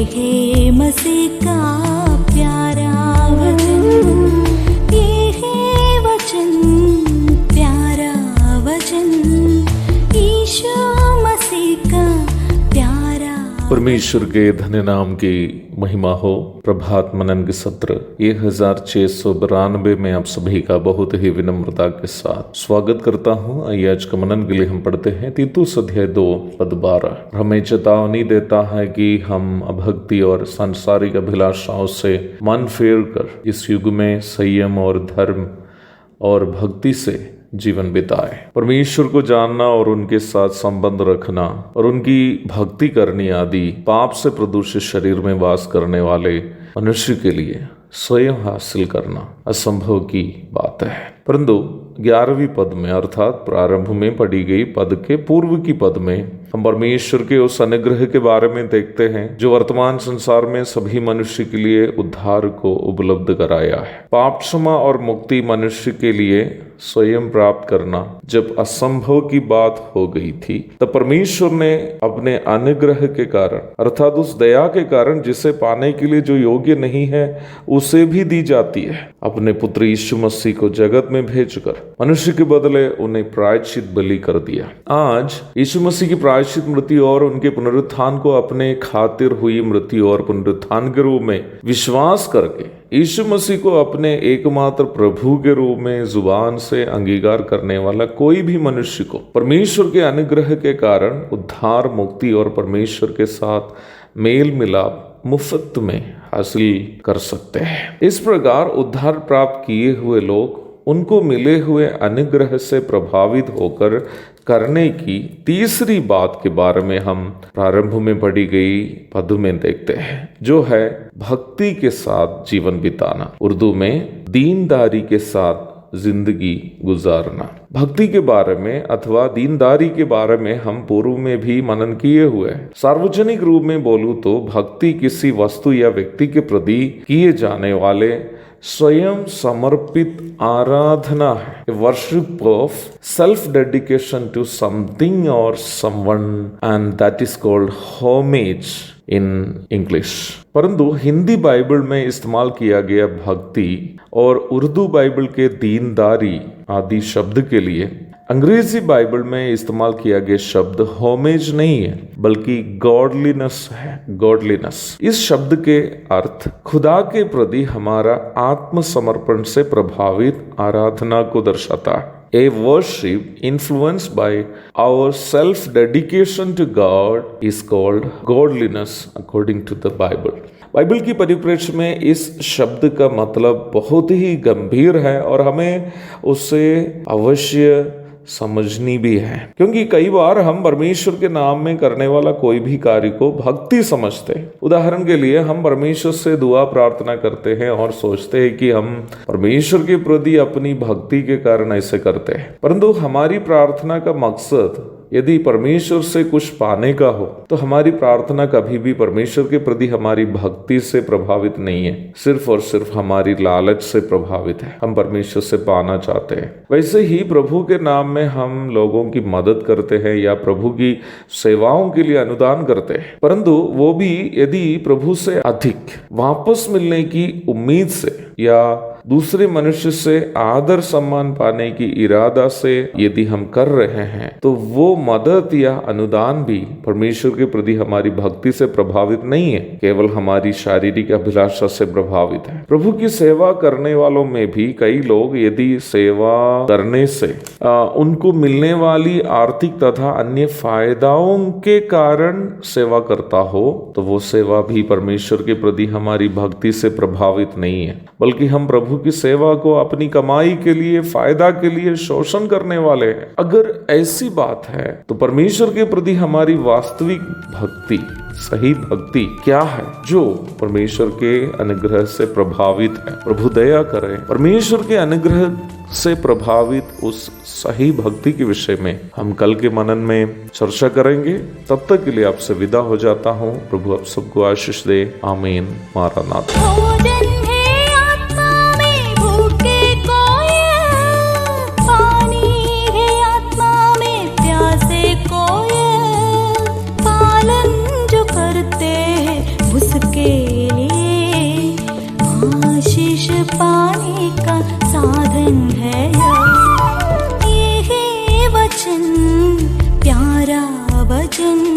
है मसीह का प्यारा वचन, ये है वचन, प्यारा वचन, यीशु मसीह का प्यारा। परमेश्वर के धन्य नाम की महिमा हो। प्रभात मनन के सत्र 1692 में आप सभी का बहुत ही विनम्रता के साथ स्वागत करता हूं। आइए आज का मनन के लिए हम पढ़ते हैं तीतुस अध्याय 2 पद 12। हमें चेतावनी देता है कि हम अभक्ति और सांसारिक अभिलाषाओं से मन फेर कर इस युग में संयम और धर्म और भक्ति से जीवन बिताए। परमेश्वर को जानना और उनके साथ संबंध रखना और उनकी भक्ति करनी आदि पाप से प्रदूषित शरीर में वास करने वाले मनुष्य के लिए स्वयं हासिल करना असंभव की बात है। परंतु 11वीं पद में अर्थात प्रारंभ में पढ़ी गई पद के पूर्व की पद में हम परमेश्वर के उस अनुग्रह के बारे में देखते हैं जो वर्तमान संसार में सभी मनुष्य के लिए उद्धार को उपलब्ध कराया है। पाप क्षमा और मुक्ति मनुष्य के लिए स्वयं प्राप्त करना जब असंभव की बात हो गई थी, तब परमेश्वर ने अपने अनुग्रह के कारण अर्थात उस दया के कारण जिसे पाने के लिए जो योग्य नहीं है उसे भी दी जाती है, अपने पुत्र यीशु मसीह को जगत में भेजकर मनुष्य के बदले उन्हें प्रायश्चित बलि कर दिया। आज यीशु मसीह की प्रायश्चित मृत्यु और उनके पुनरुत्थान को अपने खातिर हुई मृत्यु और पुनरुत्थान के रूप में विश्वास करके यीशु मसीह को अपने एकमात्र प्रभु के रूप में जुबान से अंगीकार करने वाला कोई भी मनुष्य को परमेश्वर के अनुग्रह के कारण उद्धार, मुक्ति और परमेश्वर के साथ मेल मिलाप मुफ्त में हासिल कर सकते हैं। इस प्रकार उद्धार प्राप्त किए हुए लोग उनको मिले हुए अनुग्रह से प्रभावित होकर करने की तीसरी बात के बारे में हम प्रारंभ में पढ़ी गई पद में देखते हैं, जो है भक्ति के साथ जीवन बिताना, उर्दू में दीनदारी के साथ जिंदगी गुजारना। भक्ति के बारे में अथवा दीनदारी के बारे में हम पूर्व में भी मनन किए हुए हैं। सार्वजनिक रूप में बोलूं तो भक्ति किसी वस्तु या व्यक्ति के प्रति किए जाने वाले स्वयं समर्पित आराधना है, worship of self dedication to something और someone, and that is called homage in English. परंतु हिंदी बाइबल में इस्तेमाल किया गया भक्ति और उर्दू बाइबल के दीनदारी आदि शब्द के लिए अंग्रेजी बाइबल में इस्तेमाल किया गया शब्द होमेज नहीं है बल्कि गॉडलीनेस है। गॉडलीनेस इस शब्द के अर्थ खुदा के प्रति हमारा आत्मसमर्पण से प्रभावित आराधना को दर्शाता है। A worship influenced by our self-dedication to God is called godliness according to the Bible. Bible की परिप्रेक्ष्य में इस शब्द का मतलब बहुत ही गंभीर है और हमें उससे अवश्य समझनी भी है, क्योंकि कई बार हम परमेश्वर के नाम में करने वाला कोई भी कार्य को भक्ति समझते हैं। उदाहरण के लिए हम परमेश्वर से दुआ प्रार्थना करते हैं और सोचते हैं कि हम परमेश्वर के प्रति अपनी भक्ति के कारण ऐसे करते हैं, परंतु हमारी प्रार्थना का मकसद यदि परमेश्वर से कुछ पाने का हो तो हमारी प्रार्थना कभी भी परमेश्वर के प्रति हमारी भक्ति से प्रभावित नहीं है, सिर्फ और सिर्फ हमारी लालच से प्रभावित है। हम परमेश्वर से पाना चाहते हैं। वैसे ही प्रभु के नाम में हम लोगों की मदद करते हैं या प्रभु की सेवाओं के लिए अनुदान करते हैं, परंतु वो भी यदि प्रभु से अधिक वापस मिलने की उम्मीद से या दूसरे मनुष्य से आदर सम्मान पाने की इरादा से यदि हम कर रहे हैं तो वो मदद या अनुदान भी परमेश्वर के प्रति हमारी भक्ति से प्रभावित नहीं है, केवल हमारी शारीरिक अभिलाषा से प्रभावित है। प्रभु की सेवा करने वालों में भी कई लोग यदि सेवा करने से उनको मिलने वाली आर्थिक तथा अन्य फायदाओं के कारण सेवा करता हो तो वो सेवा भी परमेश्वर के प्रति हमारी भक्ति से प्रभावित नहीं है, बल्कि हम प्रभु की सेवा को अपनी कमाई के लिए, फायदा के लिए शोषण करने वाले हैं। अगर ऐसी बात है तो परमेश्वर के प्रति हमारी वास्तविक भक्ति, सही भक्ति क्या है जो परमेश्वर के अनुग्रह से प्रभावित है? प्रभु दया करे। परमेश्वर के अनुग्रह से प्रभावित उस सही भक्ति के विषय में हम कल के मनन में चर्चा करेंगे। तब तक के लिए आपसे विदा हो जाता हूँ। प्रभु आप सबको आशीष दे। आमीन। मारानाथ। उस लिए आशीष पाने का साधन है ये है वचन, प्यारा वचन।